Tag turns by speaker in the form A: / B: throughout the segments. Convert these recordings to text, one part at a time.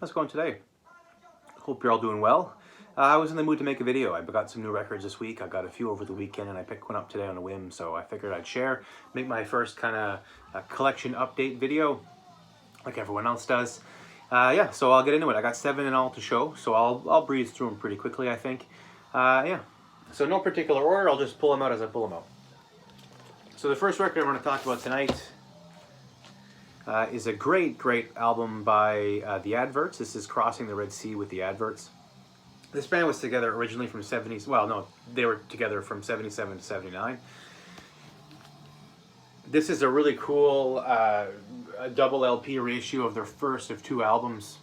A: How's it going today? Hope you're all doing well. I was in the mood to make a video. I got some new records this week. I got a few over the weekend and I picked one up today on a whim, so I figured I'd share, make my first kind of collection update video like everyone else does. Yeah, so I'll get into it. I got 7 in all to show, so I'll breeze through them pretty quickly, I think. Yeah, so no particular order, I'll just pull them out as I pull them out. So the first record I'm going to talk about tonight is a great album by The Adverts. This is Crossing the Red Sea with The Adverts. This band was together originally from 70s, well no, they were together from 77 to 79. This is a really cool a double LP reissue of their first of 2 albums.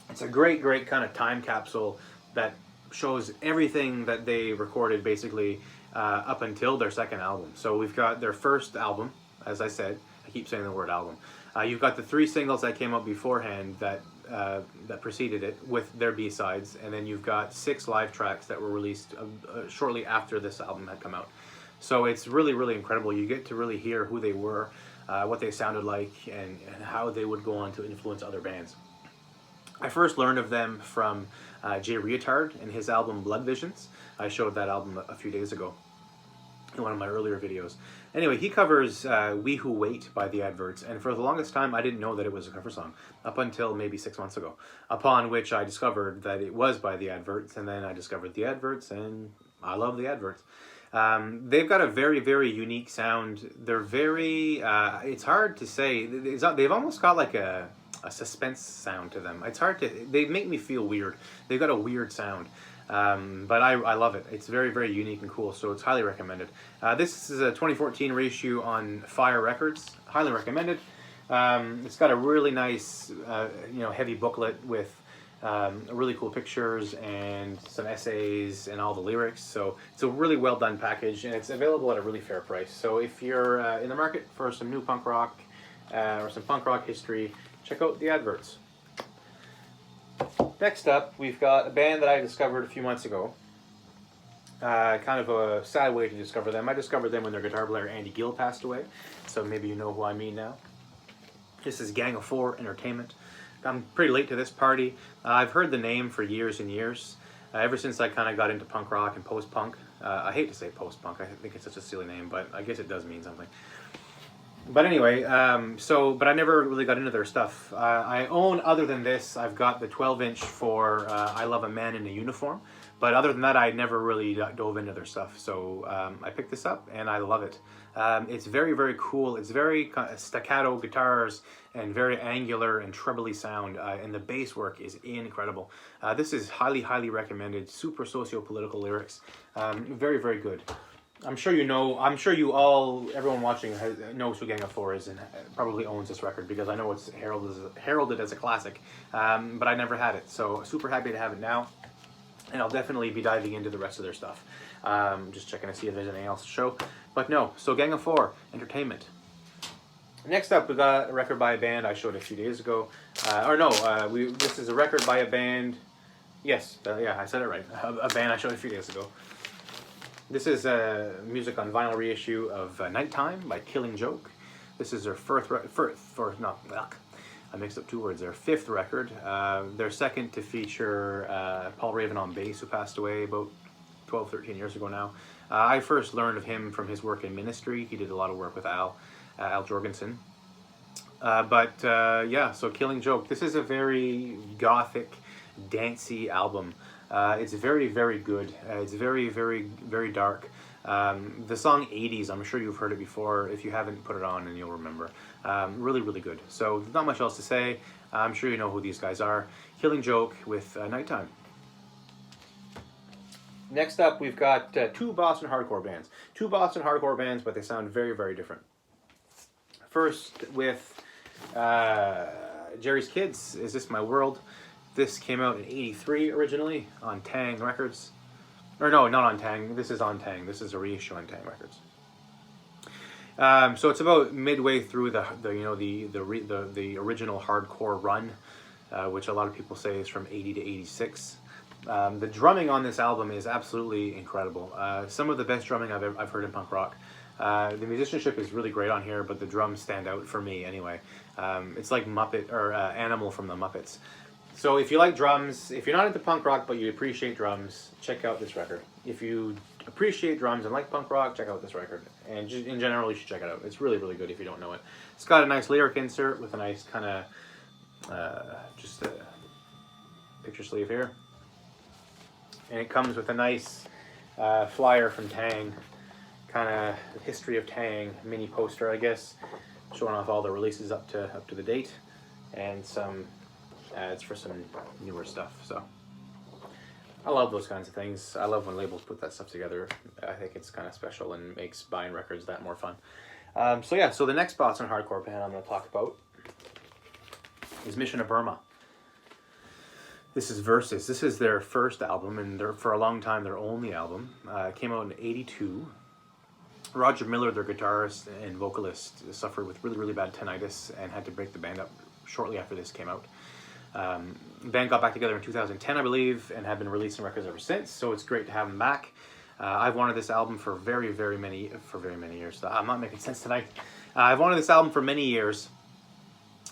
A: It's a great kind of time capsule that shows everything that they recorded basically up until their second album. So we've got their first album, as I said. I keep saying the word album. You've got the 3 singles that came out beforehand that preceded it with their B-sides, and then you've got 6 live tracks that were released shortly after this album had come out. So it's really incredible. You get to really hear who they were, what they sounded like, and how they would go on to influence other bands. I first learned of them from Jay Reatard and his album Blood Visions. I showed that album a few days ago in one of my earlier videos. Anyway, he covers We Who Wait by The Adverts, and for the longest time I didn't know that it was a cover song, up until maybe 6 months ago, upon which I discovered that it was by The Adverts, and then I discovered The Adverts, and I love The Adverts. They've got a very unique sound. They're very, it's hard to say, they've almost got like a suspense sound to them. It's hard to, they make me feel weird. They've got a weird sound. But I love it. It's very unique and cool, so it's highly recommended. This is a 2014 reissue on Fire Records. Highly recommended. It's got a really nice, heavy booklet with really cool pictures and some essays and all the lyrics. So it's a really well done package, and it's available at a really fair price. So if you're in the market for some new punk rock or some punk rock history, check out The Adverts. Next up, we've got a band that I discovered a few months ago. Kind of a sad way to discover them. I discovered them when their guitar player Andy Gill passed away, so maybe you know who I mean now. This is Gang of 4 Entertainment. I'm pretty late to this party. I've heard the name for years and years, ever since I kind of got into punk rock and post-punk. I hate to say post-punk, I think it's such a silly name, but I guess it does mean something. But anyway, but I never really got into their stuff. I own, other than this, I've got the 12-inch for I Love a Man in a Uniform. But other than that, I never really dove into their stuff. So I picked this up, and I love it. It's very cool. It's very staccato guitars and very angular and trebly sound. And the bass work is incredible. This is highly recommended. Super socio-political lyrics. Very good. I'm sure you know, everyone watching knows who Gang of 4 is and probably owns this record, because I know it's heralded as a classic, but I never had it, so super happy to have it now, and I'll definitely be diving into the rest of their stuff. Just checking to see if there's anything else to show, but no, so Gang of 4, Entertainment. Next up, we got a record by a band I showed a few days ago, this is a record by a band, yes, yeah, I said it right, a band I showed a few days ago. This is music on vinyl reissue of Nighttime by Killing Joke. This is their I mixed up 2 words there. 5th record. Their second to feature Paul Raven on bass, who passed away about 13 years ago now. I first learned of him from his work in Ministry. He did a lot of work with Al Jorgensen. Yeah, so Killing Joke. This is a very gothic, dancey album. It's very good. It's very dark. The song 80s, I'm sure you've heard it before. If you haven't, put it on and you'll remember. Really good. So there's not much else to say. I'm sure you know who these guys are. Killing Joke with Nighttime. Next up, we've got 2 Boston hardcore bands. 2 Boston hardcore bands, but they sound very different. First with Jerry's Kids, Is This My World? This came out in '83 originally on Tang Records. Or no, not on Tang. This is on Tang. This is a reissue on Tang Records. So it's about midway through the original hardcore run, which a lot of people say is from '80 to '86. The drumming on this album is absolutely incredible. Some of the best drumming I've heard in punk rock. The musicianship is really great on here, but the drums stand out for me anyway. It's like Animal from the Muppets. So if you like drums, if you're not into punk rock but you appreciate drums, check out this record. If you appreciate drums and like punk rock, check out this record. And just in general, you should check it out. It's really, really good if you don't know it. It's got a nice lyric insert with a nice kind of just a picture sleeve here. And it comes with a nice flyer from Tang, kind of history of Tang, mini poster, I guess, showing off all the releases up to the date, and some ads for some newer stuff. So I love those kinds of things. I love when labels put that stuff together. I think it's kind of special and makes buying records that more fun. So yeah, so the next Boston hardcore band I'm going to talk about is Mission of Burma. This is Versus. This is their first album, and for a long time their only album. Came out in '82. Roger Miller, their guitarist and vocalist, suffered with really, really bad tinnitus and had to break the band up shortly after this came out. The band got back together in 2010, I believe, and have been releasing records ever since, so it's great to have them back. I've wanted this album for very, very many years. I'm not making sense tonight. I've wanted this album for many years,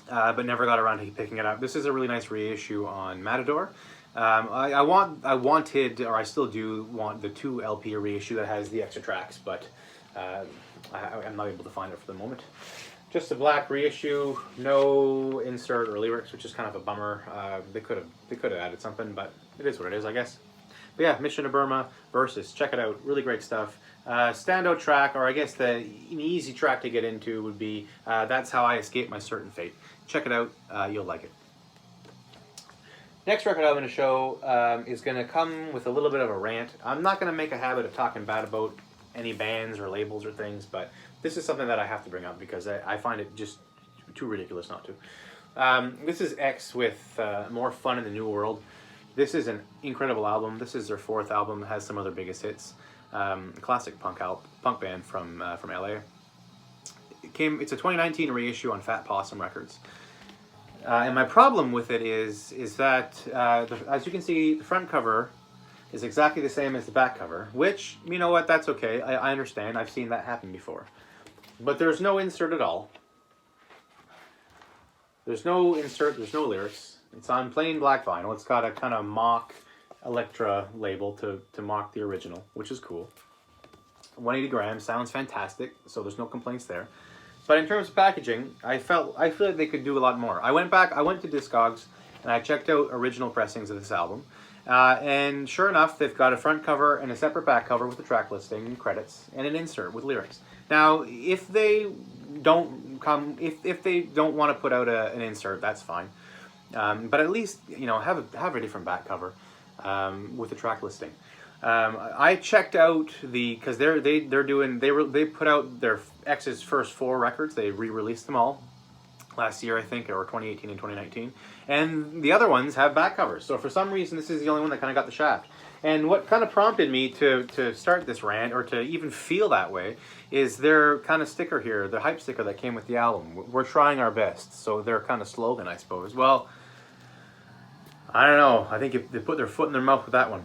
A: but never got around to picking it up. This is a really nice reissue on Matador. I wanted, or I still do want, the 2 LP reissue that has the extra tracks, but I'm not able to find it for the moment. Just a black reissue, no insert or lyrics, which is kind of a bummer. They could have added something, but it is what it is, I guess. But yeah, Mission of Burma Versus, check it out. Really great stuff. Standout track, or I guess an easy track to get into would be That's How I Escape My Certain Fate. Check it out. You'll like it. Next record I'm going to show is going to come with a little bit of a rant. I'm not going to make a habit of talking bad about any bands or labels or things, but this is something that I have to bring up because I find it just too ridiculous not to. This is X with More Fun in the New World. This is an incredible album. This is their 4th album. It has some of their biggest hits. Classic punk band from LA. It's a 2019 reissue on Fat Possum Records. And my problem with it is that, as you can see, the front cover is exactly the same as the back cover, which, you know what, that's okay. I understand. I've seen that happen before. But there's no insert at all. There's no insert, there's no lyrics. It's on plain black vinyl. It's got a kind of mock Elektra label to mock the original, which is cool. 180 grams, sounds fantastic, so there's no complaints there. But in terms of packaging, I feel like they could do a lot more. I went to Discogs, and I checked out original pressings of this album. And sure enough, they've got a front cover and a separate back cover with the track listing and credits, and an insert with lyrics. Now, if they don't want to put out an insert, that's fine. But at least, you know, have a different back cover with the track listing. I checked out because they put out their X's first 4 records. They re-released them all last year, I think, or 2018 and 2019. And the other ones have back covers. So for some reason, this is the only one that kind of got the shaft. And what kind of prompted me to start this rant, or to even feel that way, is their kind of sticker here, the hype sticker that came with the album. We're trying our best. So their kind of slogan, I suppose. Well, I don't know. I think they put their foot in their mouth with that one.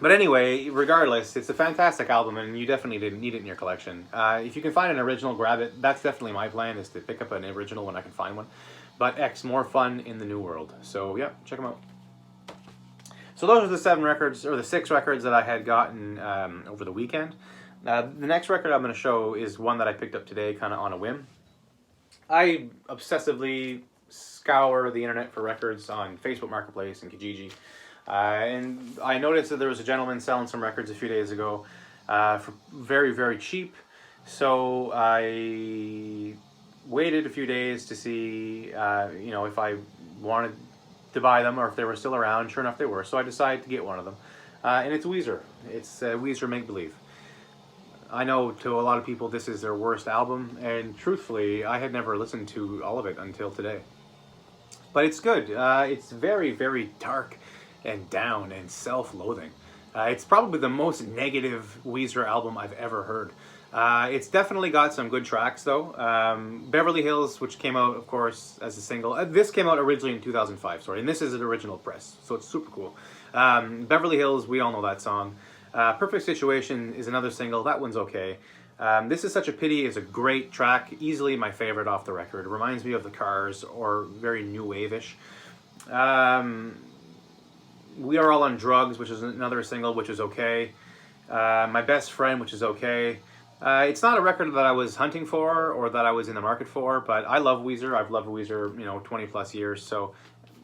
A: But anyway, regardless, it's a fantastic album, and you definitely didn't need it in your collection. If you can find an original, grab it. That's definitely my plan, is to pick up an original when I can find one. But X, More Fun in the New World. So yeah, check them out. So those are the 7 records, or the 6 records that I had gotten over the weekend. The next record I'm going to show is one that I picked up today, kind of on a whim. I obsessively scour the internet for records on Facebook Marketplace and Kijiji. And I noticed that there was a gentleman selling some records a few days ago for very, very cheap. So I waited a few days to see, you know, if I wanted to buy them or if they were still around. Sure enough, they were. So I decided to get one of them. And it's Weezer. It's Weezer Make Believe. I know to a lot of people this is their worst album, and truthfully, I had never listened to all of it until today. But it's good. It's very, very dark and down and self-loathing. It's probably the most negative Weezer album I've ever heard. It's definitely got some good tracks though. Beverly Hills, which came out, of course, as a single. This came out originally in 2005, sorry, and this is an original press, so it's super cool. Beverly Hills, we all know that song. Perfect Situation is another single. That one's okay. This Is Such a Pity is a great track, easily my favorite off the record. It reminds me of The Cars, or very new wave-ish. We Are All on Drugs, which is another single, which is okay. My Best Friend, which is okay. It's not a record that I was hunting for or that I was in the market for, but I love Weezer. I've loved Weezer, 20 plus years. So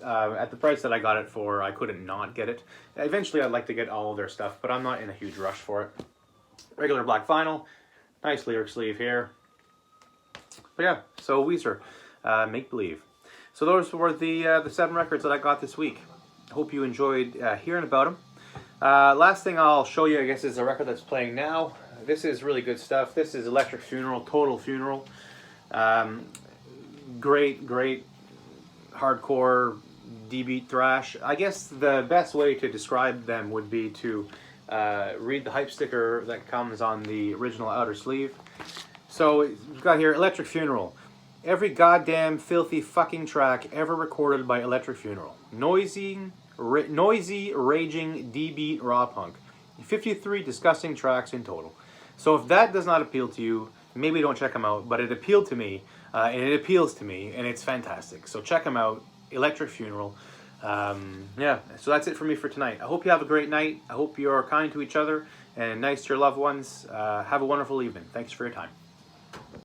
A: at the price that I got it for, I couldn't not get it. Eventually, I'd like to get all of their stuff, but I'm not in a huge rush for it. Regular black vinyl, nice lyric sleeve here. But yeah, so Weezer, Make Believe. So those were the 7 records that I got this week. Hope you enjoyed hearing about them. Last thing I'll show you, I guess, is a record that's playing now. This is really good stuff. This is Electric Funeral, Total Funeral. Great hardcore D-beat thrash. I guess the best way to describe them would be to read the hype sticker that comes on the original outer sleeve. So we've got here Electric Funeral. Every goddamn filthy fucking track ever recorded by Electric Funeral. Noisy, raging D-beat raw punk. 53 disgusting tracks in total. So if that does not appeal to you, maybe don't check them out, but it appealed to me, and it appeals to me, and it's fantastic. So check them out, Electric Funeral. Yeah, so that's it for me for tonight. I hope you have a great night. I hope you're kind to each other and nice to your loved ones. Have a wonderful evening. Thanks for your time.